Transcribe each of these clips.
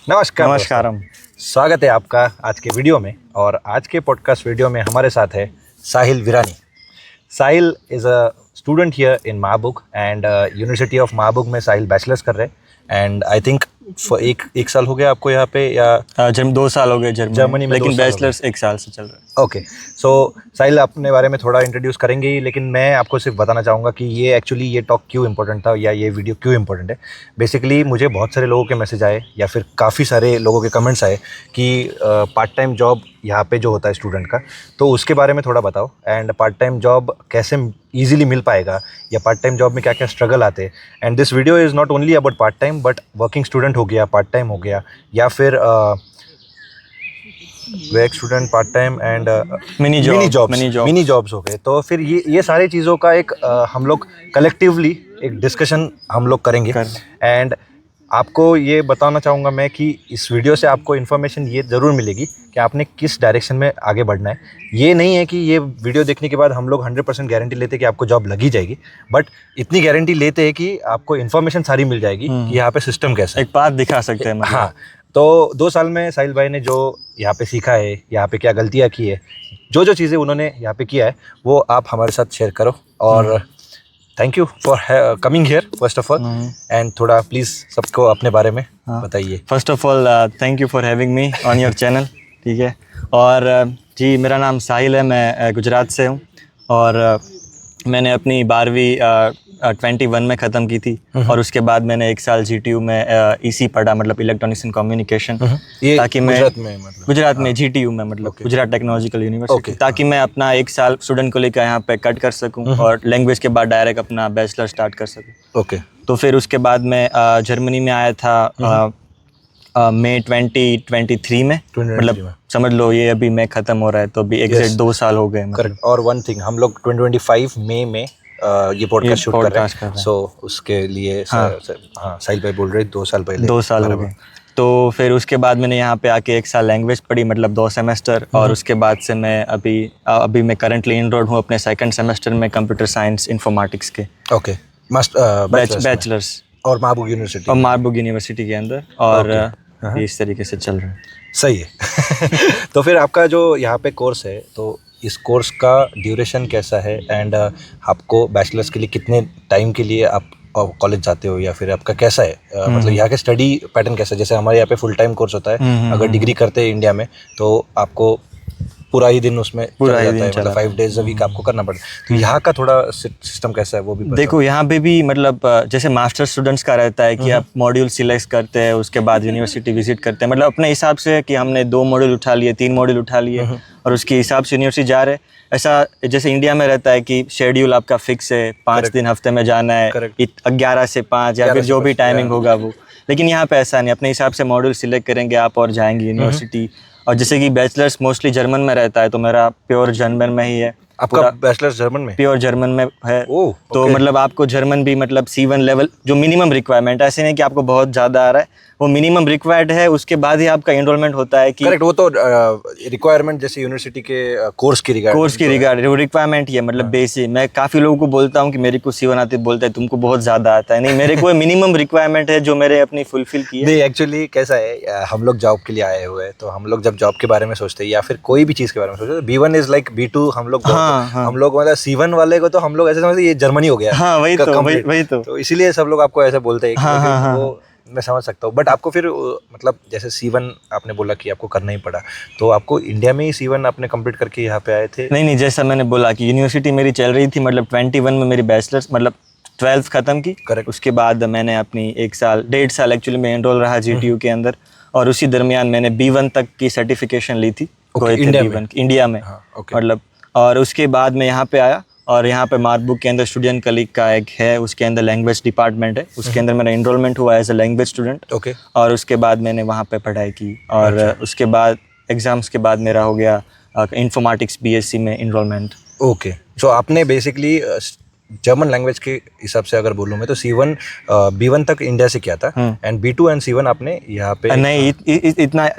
नमस्कार। नमस्कारम। स्वागत है आपका आज के वीडियो में। और आज के पॉडकास्ट वीडियो में हमारे साथ है Sahil Virani. Sahil is a student here in महाबुग एंड यूनिवर्सिटी ऑफ महाबुग में साहिल बैचलर्स कर रहे हैं। एंड आई थिंक एक साल हो गया आपको यहाँ पे, या 2 साल हो गए जर्मनी में, लेकिन 2 साल हो बैचलर्स 1 साल से चल रहा है। ओके, सो साहिल अपने बारे में थोड़ा इंट्रोड्यूस करेंगे ही, लेकिन मैं आपको सिर्फ बताना चाहूँगा कि ये टॉक क्यों इंपॉर्टेंट था या ये वीडियो क्यों इंपॉर्टेंट है। बेसिकली मुझे बहुत सारे लोगों के मैसेज आए या फिर काफ़ी सारे लोगों के कमेंट्स आए कि पार्ट टाइम जॉब यहाँ पे जो होता है स्टूडेंट का, तो उसके बारे में थोड़ा बताओ। एंड पार्ट टाइम जॉब कैसे ईजिली मिल पाएगा, या पार्ट टाइम जॉब में क्या क्या स्ट्रगल आते हैं। And this video is not only about part time but working student हो गया, पार्ट टाइम हो गया, या फिर work student, part time and mini jobs हो गए। तो फिर ये सारी चीज़ों का एक हम लोग कलेक्टिवली एक डिस्कशन हम लोग करेंगे। एंड आपको ये बताना चाहूँगा मैं कि इस वीडियो से आपको इन्फॉर्मेशन ये ज़रूर मिलेगी कि आपने किस डायरेक्शन में आगे बढ़ना है। ये नहीं है कि ये वीडियो देखने के बाद हम लोग 100% गारंटी लेते हैं कि आपको जॉब लगी जाएगी, बट इतनी गारंटी लेते हैं कि आपको इन्फॉर्मेशन सारी मिल जाएगी कि यहाँ पे सिस्टम कैसा है, एक बात दिखा सकते हैं मतलब। हाँ, तो 2 साल में साहिल भाई ने जो यहाँ पे सीखा है, यहाँ पे क्या गलतियाँ की है, जो चीज़ें उन्होंने यहाँ पे किया है, वो आप हमारे साथ शेयर करो। और thank you for coming here first of all. And थोड़ा प्लीज़ सबको अपने बारे में बताइए। First of all thank you for having me on your channel. ठीक है। और जी, मेरा नाम साहिल है, मैं गुजरात से हूँ और मैंने अपनी 12वीं 21 में ख़त्म की थी। और उसके बाद मैंने 1 साल GTU में EC पढ़ा, मतलब इलेक्ट्रॉनिक्स एंड कम्युनिकेशन, ताकि मैं गुजरात में GTU में, मतलब गुजरात टेक्नोलॉजिकल यूनिवर्सिटी, ताकि मैं अपना 1 साल स्टूडेंट को लेकर यहाँ पे कट कर सकूँ और लैंग्वेज के बाद डायरेक्ट अपना बैचलर स्टार्ट कर सकूँ। ओके। तो फिर उसके बाद मैं जर्मनी में आया था मई 2023 में, मतलब समझ लो ये अभी मई ख़त्म हो रहा है, तो अभी एग्जैक्ट 2 साल हो गए। करेक्ट। और वन थिंग, हम लोग 2025 मई में ये पॉडकास्ट शूट कर रहे हैं, सो उसके लिए साहिल भाई बोल रहे 2 साल पहले 2 साल हो गए। तो फिर उसके बाद मैंने यहाँ पे आके 1 साल लैंग्वेज पढ़ी, मतलब 2 सेमेस्टर। और उसके बाद से मैं अभी मैं करंटली इनरोल्ड हूँ अपने 2nd सेमेस्टर में कंप्यूटर साइंस इंफॉर्मेटिक्स के। ओके, बैचलर्स और महाबुग यूनिवर्सिटी के अंदर। और इस तरीके से चल रहा है। सही है। तो फिर आपका जो यहाँ पे कोर्स है, तो इस कोर्स का ड्यूरेशन कैसा है? एंड आपको बैचलर्स के लिए कितने टाइम के लिए आप कॉलेज जाते हो, या फिर आपका कैसा है मतलब यहाँ का स्टडी पैटर्न कैसा है? जैसे हमारे यहाँ पे फुल टाइम कोर्स होता है, अगर डिग्री करते हैं इंडिया में तो आपको पूरा ही दिन उसमें पूरा ही दिन मतलब 5 डेज अ वीक आपको करना पड़ता है। तो यहाँ का थोड़ा सिस्टम कैसा है वो भी बताओ। देखो, यहाँ पे भी मतलब जैसे मास्टर स्टूडेंट्स का रहता है कि आप मॉड्यूल सिलेक्ट करते हैं, उसके बाद यूनिवर्सिटी विजिट करते हैं, मतलब अपने हिसाब से कि हमने 2 मॉड्यूल उठा लिए, 3 मॉड्यूल उठा लिए और उसके हिसाब से यूनिवर्सिटी जा रहे। ऐसा जैसे इंडिया में रहता है कि शेड्यूल आपका फिक्स है, 5 दिन हफ्ते में जाना है, 11 से 5 या फिर जो भी टाइमिंग होगा वो। लेकिन यहाँ पे ऐसा नहीं, अपने हिसाब से मॉड्यूल सिलेक्ट करेंगे आप और जाएंगे यूनिवर्सिटी। और जैसे कि बैचलर्स मोस्टली जर्मन में रहता है, तो मेरा प्योर जर्मन में ही है। आपका बैचलर्स जर्मन में? प्योर जर्मन में है। तो मतलब आपको जर्मन भी मतलब C1 लेवल जो मिनिमम रिक्वायरमेंट है, ऐसे नहीं कि आपको बहुत ज़्यादा आ रहा है, वो मिनिमम रिक्वायर्ड है। उसके बाद ही आपका एनरोलमेंट होता है कि करेक्ट। वो तो रिक्वायरमेंट जैसे यूनिवर्सिटी के कोर्स की रिगार्ड वो रिक्वायरमेंट ही है, मतलब बेसिक। मैं काफ़ी लोगों को बोलता हूँ कि मेरे को C1 आती, बोलता है तुमको बहुत ज़्यादा आता है। नहीं, मेरे को मिनिमम रिक्वायरमेंट है जो मेरे अपनी फुलफिल की है। नहीं, एक्चुअली कैसा है, हम लोग जॉब के लिए आए हुए हैं, तो हम लोग जब जॉब के बारे में सोचते हैं या फिर कोई भी चीज़ के बारे में सोचते हैं, B1 इज लाइक B2 हम लोग मतलब C1 वाले को तो हम लोग ऐसे समझते हैं ये जर्मनी हो गया। हाँ, वही तो इसीलिए सब लोग आपको ऐसे बोलते हैं। वो मैं समझ सकता हूँ, बट आपको फिर मतलब जैसे C1 आपने बोला कि आपको करना ही पड़ा, तो आपको इंडिया में ही C1 आपने कंप्लीट करके यहाँ पे आए थे? नहीं, जैसा मैंने बोला कि यूनिवर्सिटी मेरी चल रही थी, मतलब 21 में मेरी बैचलर्स मतलब 12th ख़त्म की। करेक्ट। उसके बाद मैंने अपनी 1.5 साल एक्चुअली में एनरोल रहा GTU के अंदर, और उसी दरमियान मैंने B1 तक की सर्टिफिकेशन ली थी इंडिया में। मतलब और उसके बाद मैं यहाँ पे आया, और यहाँ पे मार्बुक के अंदर स्टूडेंट कलीग का एक है, उसके अंदर लैंग्वेज डिपार्टमेंट है, उसके अंदर मेरा एनरोलमेंट हुआ एज अ लैंग्वेज स्टूडेंट। और उसके बाद मैंने वहाँ पे पढ़ाई की, और उसके बाद एग्ज़ाम्स के बाद मेरा हो गया इंफॉर्मेटिक्स BSc में एनरोलमेंट। ओके, सो आपने बेसिकली जर्मन लैंग्वेज के हिसाब से अगर बोलूँ मैं तो C1 B1 तक इंडिया से किया था, एंड B2 एंड C1 आपने यहाँ पे नहीं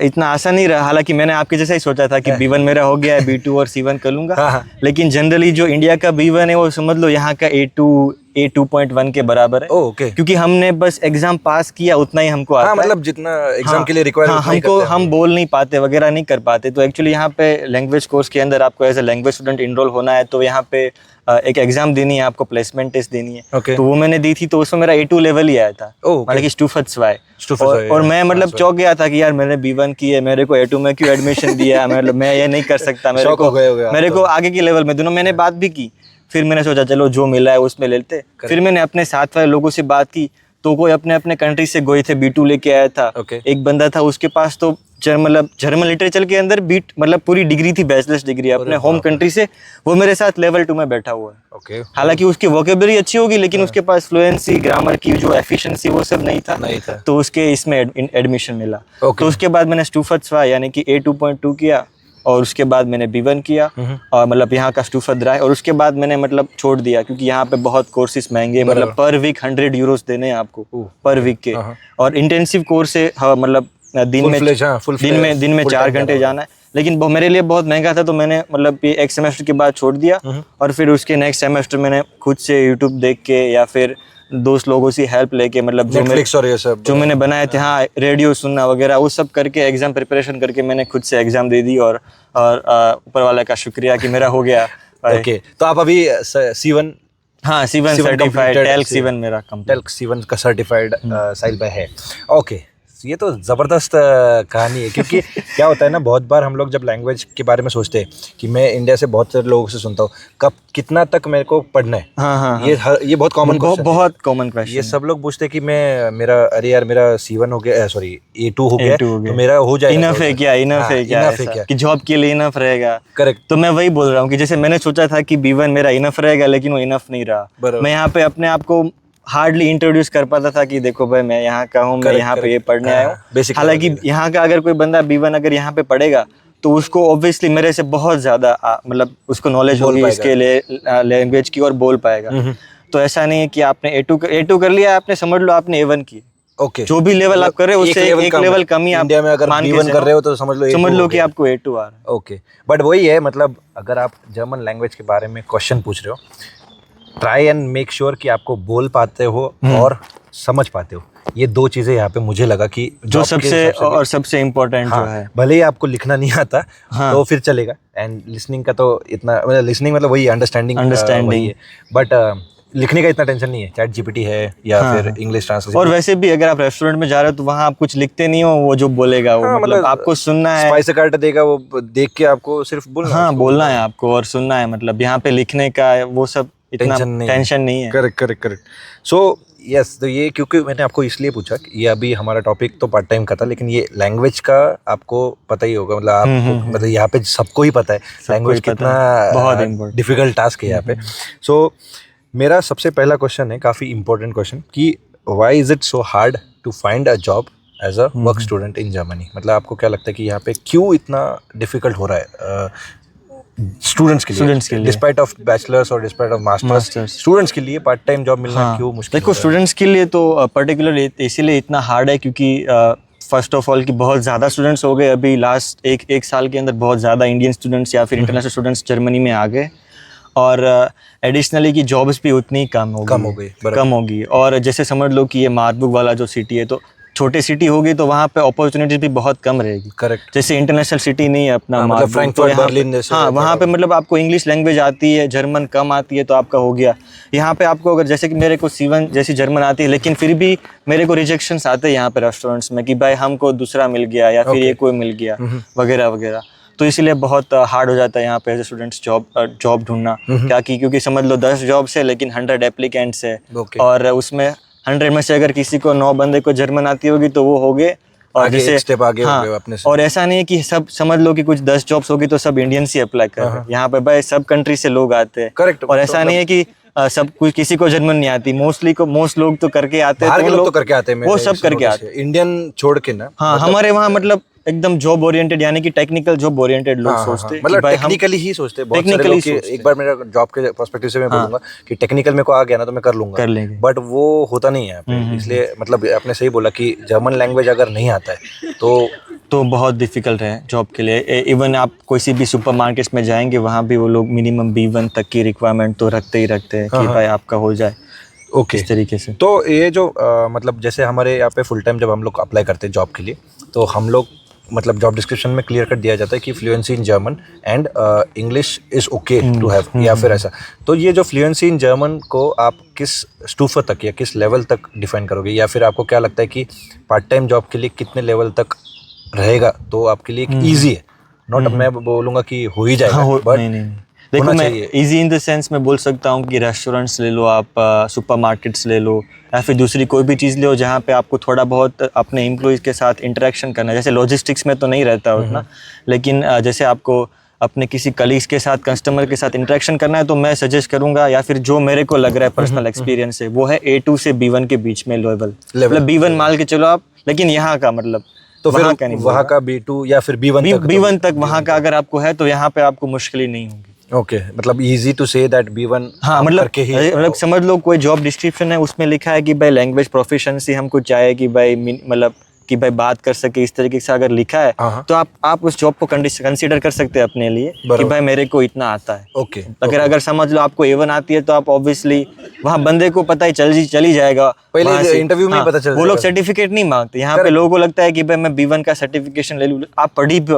इतना आसान नहीं रहा। हालांकि मैंने आपके जैसा ही सोचा था कि B1 मेरा हो गया है, B2 और C1 कर लूँगा। लेकिन जनरली जो इंडिया का B1 है वो समझ लो यहाँ का A2 A2.1 के बराबर है। ओके। क्योंकि हमने बस एग्जाम पास किया उतना ही हमको आता हाँ, है। मतलब जितना एग्जाम के लिए रिक्वायर हाँ, हमको हम बोल नहीं पाते वगैरह नहीं कर पाते। तो एक्चुअली यहाँ पे लैंग्वेज कोर्स के अंदर आपको as a language student enrol होना है, तो यहाँ पे एक एग्जाम देनी है, आपको प्लेसमेंट टेस्ट देनी है। Okay. तो वो मैंने दी थी, तो उसमें मेरा A2 लेवल ही आया था, मतलब कि स्टूफत स्वाई। और मैं मतलब चौंक गया था कि यार मैंने B1 की है, मेरे को A2 में क्यों एडमिशन दिया, मतलब मैं ये नहीं कर सकता, मेरे को आगे के लेवल में दोनों। मैंने बात भी की, फिर मैंने सोचा चलो जो मिला है उसमें लेते। फिर मैंने अपने साथ वाले लोगों से बात की, तो कोई अपने अपने कंट्री से गए थे, B2 लेके आया था। एक बंदा था उसके पास तो जर्मन लिटरेचर के अंदर मतलब पूरी डिग्री थी, बैचलर्स डिग्री अपने होम कंट्री से। वो मेरे साथ लेवल 2 में बैठा हुआ है। हालांकि उसकी वोकेबलरी अच्छी होगी, लेकिन उसके पास फ्लुएंसी, ग्रामर की जो एफिशिएंसी वो सब नहीं था। तो उसके इसमें एडमिशन मिला। तो उसके बाद मैंने स्टूफत स्वा यानी कि A2.2 किया, और उसके बाद मैंने B1 किया, और मतलब यहाँ का स्टूफत रहा है। और उसके बाद मैंने मतलब छोड़ दिया, क्योंकि यहाँ पे बहुत कोर्सेज महंगे, मतलब पर वीक 100 यूरोस देने हैं आपको पर वीक के। और इंटेंसिव कोर्स है, मतलब दिन में 4 घंटे जाना है। लेकिन वो मेरे लिए बहुत महंगा था, तो मैंने मतलब ये एक सेमेस्टर के बाद छोड़ दिया। और फिर उसके नेक्स्ट सेमेस्टर मैंने खुद से यूट्यूब देख के या फिर दोस्त लोगों से हेल्प लेके, मतलब जो मैंने बनाए थे, हाँ, रेडियो सुनना वगैरह, वो सब करके एग्जाम प्रिपरेशन करके मैंने खुद से एग्जाम दे दी। और ऊपर वाला का शुक्रिया कि मेरा हो गया। ओके, तो आप अभी C1, हाँ, C1 सर्टिफाइड, टेल्क C1 मेरा कंप्लीट, टेल्क C1 का सर्टिफाइड साहिल भाई है। ओके, ये तो ज़बरदस्त कहानी है। क्योंकि क्या होता है ना, बहुत बार हम लोग जब लैंग्वेज के बारे में सोचते हैं, कि मैं इंडिया से बहुत सारे लोगों से सुनता हूँ कब कितना तक मेरे को पढ़ना है। हाँ, ये बहुत कॉमन क्वेश्चन, बहुत कॉमन क्वेश्चन। ये सब लोग पूछते हैं कि अरे यार मेरा C1 हो गया, सॉरी A2 हो गया, तो मेरा हो जाएगा, इनफ है क्या, कि जॉब के लिए इनफ रहेगा। करेक्ट। तो मैं वही बोल रहा हूँ कि जैसे मैंने सोचा था कि B1 मेरा इनफ रहेगा, लेकिन वो इनफ नहीं रहा। मैं यहाँ पे अपने आप को हार्डली इंट्रोड्यूस कर पाता था कि देखो भाई मैं यहाँ का हूँ, मैं यहाँ पे ये पढ़ने आया हूँ। हालांकि यहाँ का अगर कोई बंदा B1 अगर यहाँ पे पढ़ेगा, तो उसको ऑब्वियसली मेरे से बहुत ज़्यादा मतलब उसको नॉलेज होगी इसके लैंग्वेज की, और बोल पाएगा। तो ऐसा नहीं है कि आपने A2 कर लिया, आपने समझ लो आपने A1 की। ओके, जो भी लेवल आप कर रहे हो उससे एक लेवल कम ही। आप इंडिया में अगर B1 कर रहे हो तो समझ लो कि आपको A2 आ रहा है। ओके, बट वही है, मतलब अगर आप जर्मन लैंग्वेज के बारे में क्वेश्चन पूछ रहे हो, ट्राई एंड मेक श्योर कि आपको बोल पाते हो और समझ पाते हो। ये दो चीज़ें यहाँ पे मुझे लगा कि जो सबसे इम्पोर्टेंट जो है। भले ही आपको लिखना नहीं आता तो फिर चलेगा, एंड लिसनिंग का तो इतना, मतलब लिसनिंग मतलब वही अंडरस्टैंडिंग है, बट लिखने का इतना टेंशन नहीं है। चैट जीपीटी है या फिर इंग्लिश ट्रांसलेशन। और वैसे भी अगर आप रेस्टोरेंट में जा रहे हो तो वहाँ आप कुछ लिखते नहीं हो, वो जो बोलेगा वो मतलब आपको सुनना है। स्पाइस कार्ड देगा, वो देख के आपको सिर्फ बोलना है आपको और सुनना है। मतलब यहाँ पे लिखने का वो सब इतना टेंशन नहीं है। करेक्ट। सो यस, तो ये क्योंकि मैंने आपको इसलिए पूछा कि ये अभी हमारा टॉपिक तो पार्ट टाइम का था, लेकिन ये लैंग्वेज का आपको पता ही होगा, मतलब आपको मतलब यहाँ पे सबको ही पता है लैंग्वेज कितना बहुत डिफिकल्ट टास्क है यहाँ पे। सो मेरा सबसे पहला क्वेश्चन है, काफ़ी इंपॉर्टेंट क्वेश्चन, कि why is it so hard to find a job as a work student in Germany. मतलब आपको क्या लगता है कि यहाँ पे क्यों इतना डिफिकल्ट हो रहा है स्टूडेंट्स के लिए, डिस्पाइट ऑफ बैचलर्स और डिस्पाइट ऑफ मास्टर्स, स्टूडेंट्स के लिए पार्ट टाइम जॉब मिलना क्यों मुश्किल? देखो, स्टूडेंट्स के लिए तो पर्टिकुलर इसीलिए इतना हार्ड है क्योंकि फर्स्ट ऑफ ऑल कि बहुत ज़्यादा स्टूडेंट्स हो गए अभी लास्ट एक साल के अंदर। बहुत ज़्यादा इंडियन स्टूडेंट्स या फिर इंटरनेशनल स्टूडेंट्स जर्मनी में आ गए, और एडिशनली की जॉब्स भी उतनी कम होगी। और जैसे समझ लो कि ये मार्बुर्ग वाला जो सिटी है, तो छोटी सिटी होगी तो वहाँ पे अपॉर्चुनिटीज भी बहुत कम रहेगी। करेक्ट। जैसे इंटरनेशनल सिटी नहीं है अपना मतलब फ्रैंकफर्ट, बर्लिन जैसे। हाँ, वहाँ पे मतलब आपको इंग्लिश लैंग्वेज आती है, जर्मन कम आती है, तो आपका हो गया। यहाँ पे आपको अगर जैसे कि मेरे को C1 जैसी जर्मन आती है, लेकिन फिर भी मेरे को रिजेक्शंस आते हैं यहाँ पे रेस्टोरेंट्स में कि भाई हमको दूसरा मिल गया या फिर ये कोई मिल गया वगैरह वगैरह। तो इसीलिए बहुत हार्ड हो जाता है यहाँ पे एज ए स्टूडेंट्स जॉब ढूंढना। क्या कि क्योंकि समझ लो 10 जॉब्स है लेकिन 100 एप्लीकेंट्स है, और उसमें 100 में से अगर किसी को 9 बंदे को जर्मन आती होगी तो वो हो गए। और जैसे स्टेप आगे हो गए अपने से। और ऐसा नहीं है कि सब समझ लो कि कुछ 10 जॉब्स होगी तो सब इंडियंस ही अप्लाई कर रहे हैं। यहाँ पे भाई सब कंट्री से लोग आते हैं। करेक्ट। और ऐसा नहीं है कि सब कुछ किसी को जर्मन नहीं आती, मोस्ट लोग तो करके आते हैं, तो करके आते हैं, वो सब करके आते हैं, इंडियन छोड़ के ना। हाँ, हमारे वहाँ मतलब एकदम जॉब ओरिएंटेड यानी कि टेक्निकल जॉब ओरिएंटेड लोग सोचते हैं, मतलब टेक्निकली ही सोचते हैं बहुत सारे लोग। एक बार मेरा जॉब के पर्सपेक्टिव से मैं बोलूंगा कि टेक्निकल मेरे को आ गया ना तो मैं कर लूंगा, बट वो होता नहीं है यहाँ पे। इसलिए मतलब आपने सही बोला कि जर्मन लैंग्वेज अगर नहीं आता है तो बहुत डिफिकल्ट है जॉब के लिए। इवन आप किसी भी सुपरमार्केट्स में जाएंगे वहाँ भी वो लोग मिनिमम B1 तक की रिक्वायरमेंट तो रखते ही रखते हैं कि भाई आपका हो जाए। ओके इस तरीके से। तो ये जो मतलब जैसे हमारे यहाँ पे फुल टाइम जब हम लोग अप्लाई करते हैं जॉब के लिए, तो हम लोग मतलब जॉब डिस्क्रिप्शन में क्लियर कट दिया जाता है कि fluency in German and English is okay to have, या फिर ऐसा। तो ये जो फ्लुएंसी इन जर्मन को आप किस स्टूफा तक या किस लेवल तक डिफाइन करोगे, या फिर आपको क्या लगता है कि पार्ट टाइम जॉब के लिए कितने लेवल तक रहेगा तो आपके लिए ईजी है? नॉट मैं बोलूँगा कि हो ही जाएगा, बट नहीं देखो, मैं इजी इन द सेंस में बोल सकता हूँ कि रेस्टोरेंट्स ले लो आप, सुपरमार्केट्स ले लो, या फिर दूसरी कोई भी चीज़ ले लो जहाँ पे आपको थोड़ा बहुत अपने एम्प्लॉयज़ के साथ इंटरेक्शन करना है। जैसे लॉजिस्टिक्स में तो नहीं रहता उतना, लेकिन जैसे आपको अपने किसी कलीग्स के साथ, कस्टमर के साथ इंटरेक्शन करना है, तो मैं सजेस्ट करूंगा, या फिर जो मेरे को लग रहा है पर्सनल एक्सपीरियंस है, वो है A2 से B1 के बीच में लेवल। मतलब B1 मान के चलो आप, लेकिन यहाँ का मतलब तो फिर वहाँ का B2 या फिर B1 तक वहाँ का अगर आपको है तो यहाँ पे आपको मुश्किल ही नहीं होगी। ओके मतलब easy to say that B1। हाँ, मतलब समझ लो कोई जॉब डिस्क्रिप्शन है, उसमें लिखा है कि भाई लैंग्वेज प्रोफिशिएंसी हमको चाहिए कि भाई मतलब कि भाई बात कर सके, इस तरीके से अगर लिखा है तो आप उस जॉब को कंसीडर कर सकते हैं अपने लिए कि भाई मेरे को इतना आता है। ओके अगर समझ लो आपको A1 आती है तो आप ऑब्वियसली वहाँ बंदे को पता ही चली जाएगा, पहले इंटरव्यू में पता चल वो लोग सर्टिफिकेट नहीं मांगते। यहाँ पे लोगों को लगता है कि भाई मैं B1 का सर्टिफिकेशन ले लूँ, आप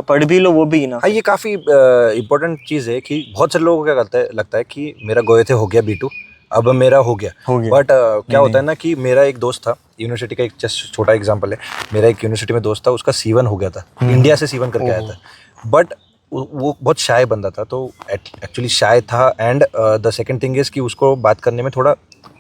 पढ़ भी लो, वो भी ना। हाँ, ये काफ़ी इंपॉर्टेंट चीज़ है कि बहुत सारे लोगों को क्या लगता है कि मेरा गोए थे हो गया B2, अब मेरा हो गया। बट क्या होता है ना कि मेरा एक दोस्त था यूनिवर्सिटी का, एक जस्ट छोटा एग्जांपल है, मेरा एक यूनिवर्सिटी में दोस्त था, उसका C1 हो गया था, इंडिया से C1 करके आया था, बट वो बहुत शाय बंदा था, तो एक्चुअली शाय था। And the second thing is कि उसको बात करने में थोड़ा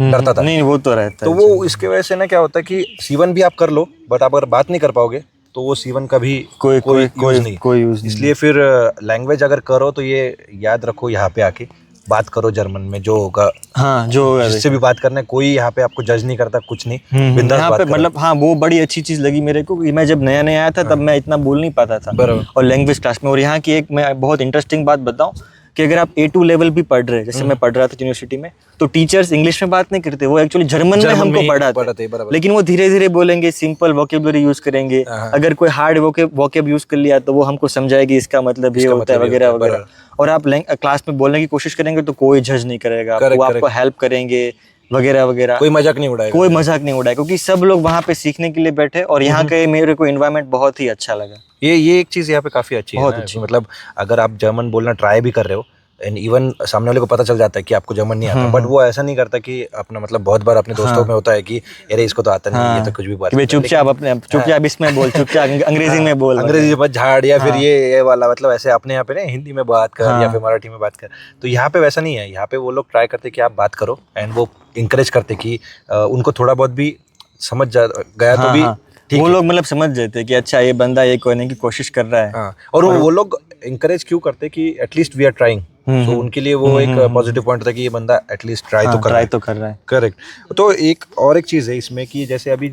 डरता था। नहीं, वो तो रहता है। तो वो इसके वजह से ना क्या होता है कि C1 भी आप कर लो, बट आप अगर बात नहीं कर पाओगे तो वो C1 का भी कोई यूज नहीं। इसलिए फिर लैंग्वेज अगर करो तो ये याद रखो, यहाँ पे आके बात करो जर्मन में, जो होगा। हाँ, जो जिससे भी बात करना है, कोई यहाँ पे आपको जज नहीं करता, कुछ नहीं, बिंदास बात करो। मतलब हाँ, वो बड़ी अच्छी चीज लगी मेरे को कि मैं जब नया आया था तब मैं इतना बोल नहीं पाता था, और लैंग्वेज क्लास में। और यहाँ की एक मैं बहुत इंटरेस्टिंग बात बताऊं कि अगर आप A2 लेवल भी पढ़ रहे हैं, जैसे मैं पढ़ रहा था यूनिवर्सिटी में, तो टीचर्स इंग्लिश में बात नहीं करते, वो एक्चुअली जर्मन में हमको पढ़ाते, लेकिन वो धीरे धीरे बोलेंगे, सिंपल वोकेबुलरी यूज करेंगे। अगर कोई हार्ड वोकेब यूज कर लिया तो वो हमको समझाएगी इसका मतलब ये होता है वगैरह वगैरह। और आप क्लास में बोलने की कोशिश करेंगे तो कोई जज नहीं करेगा, वो आपको हेल्प करेंगे वगैरह वगैरह। कोई मजाक नहीं उड़ाएगा, क्योंकि सब लोग वहाँ पे सीखने के लिए बैठे। और यहाँ के मेरे को एनवायरनमेंट बहुत ही अच्छा लगा। ये एक चीज़ यहाँ पे काफ़ी अच्छी है, बहुत अच्छी। मतलब अगर आप जर्मन बोलना ट्राई भी कर रहे हो, एंड इवन सामने वाले को पता चल जाता है कि आपको जर्मन नहीं आता, बट वो ऐसा नहीं करता कि अपना मतलब बहुत बार अपने दोस्तों में होता है कि अरे इसको तो आता नहीं, ये तो कुछ भी बात, चुपचाप इसमें बोल, चुपचाप अंग्रेजी में बोल, अंग्रेजी में झाड़, या फिर ये वाला, मतलब ऐसे अपने यहाँ पे ना हिंदी में बात कर या फिर मराठी में बात कर। तो यहाँ पे वैसा नहीं है, यहाँ पे वो लोग ट्राई करते कि आप बात करो, एंड वो इंकरेज करते कि उनको थोड़ा बहुत भी समझ गया तो भी वो लोग मतलब समझ जाते कि अच्छा ये बंदा ये कहने की कोशिश कर रहा है। और वो लोग इंकरेज क्यों करते कि एटलीस्ट वी आर ट्राइंग, तो उनके लिए वो एक पॉजिटिव पॉइंट था कि ये बंदा एटलीस्ट ट्राई तो कर रहा है। करेक्ट। तो एक चीज़ है इसमें कि जैसे अभी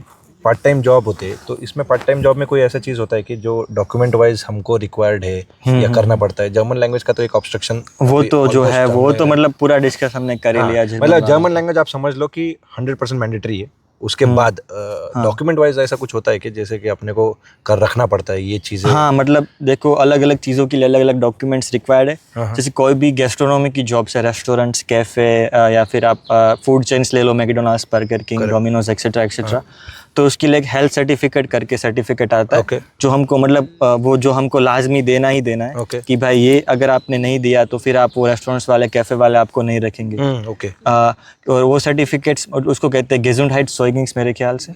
पार्ट टाइम जॉब होते हैं, तो इसमें पार्ट टाइम जॉब में कोई ऐसा चीज़ होता है कि जो डॉक्यूमेंट वाइज हमको रिक्वायर्ड है या करना पड़ता है? जर्मन लैंग्वेज का तो एक ऑब्स्ट्रक्शन वो तो जो है वो तो मतलब पूरा डिस्कस हमने कर ही लिया। मतलब जर्मन लैंग्वेज आप समझ लो कि 100% मैंडेटरी है। उसके बाद डॉक्यूमेंट वाइज ऐसा कुछ होता है कि जैसे कि अपने को कर रखना पड़ता है ये चीज़ें? हाँ, मतलब देखो अलग अलग चीज़ों के लिए अलग अलग डॉक्यूमेंट्स रिक्वायर्ड है। जैसे कोई भी गैस्ट्रोनॉमी की जॉब्स है, रेस्टोरेंट्स, कैफ़े, या फिर आप फूड चेन्स ले लो, McDonald's, Burger King, Domino's etcetera etcetera, तो उसके लिए एक हेल्थ सर्टिफिकेट करके सर्टिफिकेट आता है जो हमको मतलब वो जो हमको लाजमी देना ही देना है कि भाई ये अगर आपने नहीं दिया तो फिर आप वो रेस्टोरेंट्स वाले, कैफ़े वाले आपको नहीं रखेंगे। और वो सर्टिफिकेट्स उसको कहते हैं गेजुंडहाइट्स मेरे ख्याल से।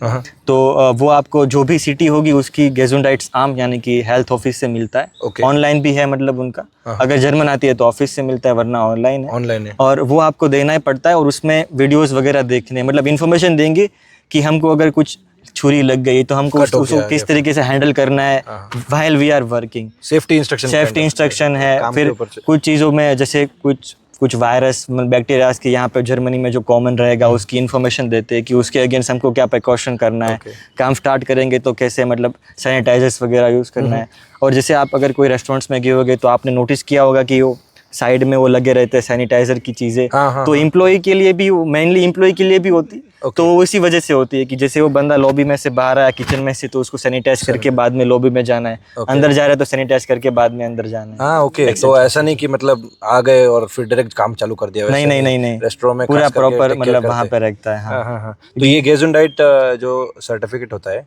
तो वो आपको जो भी सिटी होगी उसकी गेजुंडहाइट्स आम यानी कि हेल्थ ऑफिस से मिलता है। ऑनलाइन भी है, मतलब उनका अगर जर्मन आती है तो ऑफिस से मिलता है, वरना ऑनलाइन है। और वो आपको देना ही पड़ता है, और उसमें वीडियोस वगैरह देखने, मतलब इन्फॉर्मेशन देंगे कि हमको अगर कुछ छुरी लग गई तो हमको उसको किस तरीके से हैंडल करना है while we are working. Safety instruction है। फिर कुछ चीज़ों में जैसे कुछ वायरस बैक्टीरियाज के यहाँ पे जर्मनी में जो कॉमन रहेगा उसकी इन्फॉर्मेशन देते हैं कि उसके अगेंस्ट हमको क्या प्रिकॉशन करना है। काम स्टार्ट करेंगे तो कैसे मतलब सैनिटाइजर्स वगैरह यूज़ करना है। और जैसे आप अगर कोई रेस्टोरेंट्स में गए होगे तो आपने नोटिस किया होगा कि वो साइड में वो लगे रहते हैं सैनिटाइजर की चीज़ें। तो एम्प्लॉय के लिए भी, मेनली एम्प्लॉय के लिए भी होती, तो वो इसी वजह से होती है कि जैसे वो बंदा लॉबी में से बाहर आया किचन में से, तो उसको सैनिटाइज करके बाद में लॉबी में जाना है, अंदर जा रहा है तो सैनिटाइज करके बाद में अंदर जाना है। हाँ ओके, तो ऐसा नहीं कि मतलब आ गए और फिर डायरेक्ट काम चालू कर दिया, नहीं नहीं नहीं नहीं, रेस्टोरेंट में पूरा खास करके प्रॉपर take care मतलब करते वहाँ हैं। पे रखता है। हाँ हाँ हाँ। तो ये गेजुंडाइट जो सर्टिफिकेट होता है,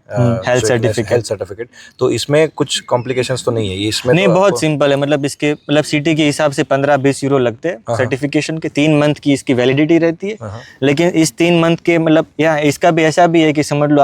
हेल्थ सर्टिफिकेट, तो इसमें कुछ कॉम्प्लिकेशंस तो नहीं है ये इसमें? नहीं, तो बहुत आपको- सिंपल है। मतलब इसके मतलब सिटी के हिसाब से 15-20 यूरो लगते हैं सर्टिफिकेशन के। 3 मंथ की इसकी वैलिडिटी रहती है। लेकिन इस 3 मंथ के मतलब यहाँ इसका भी ऐसा भी है कि समझ लो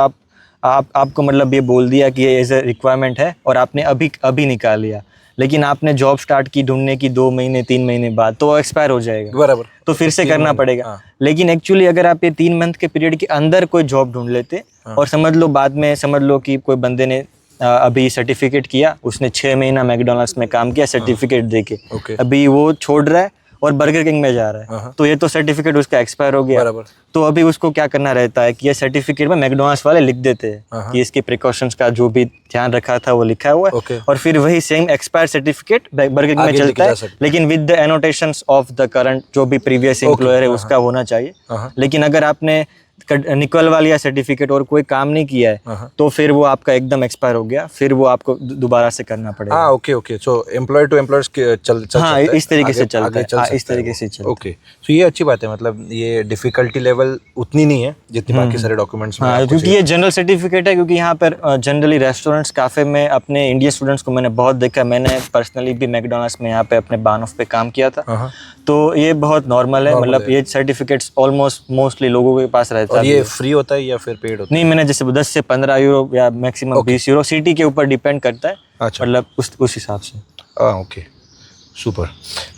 आपको मतलब ये बोल दिया कि ये एज ए रिक्वायरमेंट है और आपने अभी निकाल लिया, लेकिन आपने जॉब स्टार्ट की ढूंढने की 2 महीने 3 महीने बाद, तो वो एक्सपायर हो जाएगा, बराबर, तो फिर से करना पड़ेगा। लेकिन एक्चुअली अगर आप ये 3 मंथ के पीरियड के अंदर कोई जॉब ढूंढ लेते और समझ लो बाद में समझ लो कि कोई बंदे ने अभी सर्टिफिकेट किया, उसने 6 महीना मैकडॉनल्ड्स में काम किया सर्टिफिकेट देके, अभी वो छोड़ रहा है और बर्गर किंग में जा रहा है, तो ये तो सर्टिफिकेट उसका एक्सपायर हो गया। बराबर। तो अभी उसको क्या करना रहता है कि ये सर्टिफिकेट में मैकडॉनल्ड्स वाले लिख देते हैं कि इसकी प्रिकॉशंस का जो भी ध्यान रखा था वो लिखा हुआ है, और फिर वही same expire certificate burger king में चलता है, लेकिन with the annotations of the current जो भी प्रीवियस एम्प्लॉयर है उसका होना चाहिए। लेकिन अगर आपने निकलवा लिया सर्टिफिकेट और कोई काम नहीं किया है, तो फिर वो आपका एकदम एक्सपायर हो गया, फिर वो आपको दोबारा से करना पड़ेगा। हाँ okay okay, so employer to employers चल हाँ, सकता है, इस तरीके से आगे- चलता आगे है। चल हाँ, सकता इस तरीके है से वो। चलता है। ओके, तो ये अच्छी बात है, मतलब ये डिफिकल्टी लेवल उतनी नहीं है जितनी बाकी सारे डॉक्यूमेंट्स में हाँ, आपको क्योंकि चाहिए। ये जनरल सर्टिफिकेट है, क्योंकि यहाँ पर जनरली रेस्टोरेंट्स काफ़े में अपने इंडियन स्टूडेंट्स को मैंने बहुत देखा। मैंने पर्सनली भी मैकडॉनल्ड्स में यहाँ पे अपने बानॉफ पे काम किया था, तो ये बहुत नॉर्मल है। मतलब ये सर्टिफिकेट्स ऑलमोस्ट मोस्टली लोगों के पास रहता और है। ये फ्री होता है या फिर पेड होता है? नहीं, मैंने जैसे 10 से 15 यूरो या मैक्सिमम 20 यूरो, सिटी के ऊपर डिपेंड करता है। अच्छा। मतलब उस हिसाब से। Okay, super.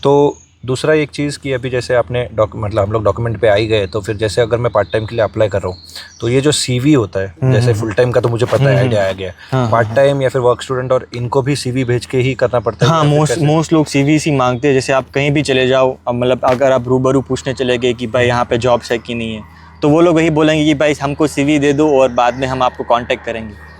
तो दूसरा एक चीज़ कि अभी जैसे आपने मतलब हम लोग डॉक्यूमेंट पे आ ही गए, तो फिर जैसे अगर मैं पार्ट टाइम के लिए अप्लाई कर रहा हूँ, तो ये जो सीवी होता है, जैसे फुल टाइम का तो मुझे पता है, आइडिया आ गया, पार्ट टाइम या फिर वर्क स्टूडेंट, और इनको भी सीवी भेज के ही करना पड़ता है? हाँ, मोस्ट लोग सीवीसी मांगते हैं। जैसे आप कहीं भी चले जाओ, अब मतलब अगर आप रूबरू पूछने चले गए कि भाई यहाँ पे जॉब्स है कि नहीं है, तो वो लोग वही बोलेंगे कि भाई हमको सीवी दे दो और बाद में हम आपको कांटेक्ट करेंगे।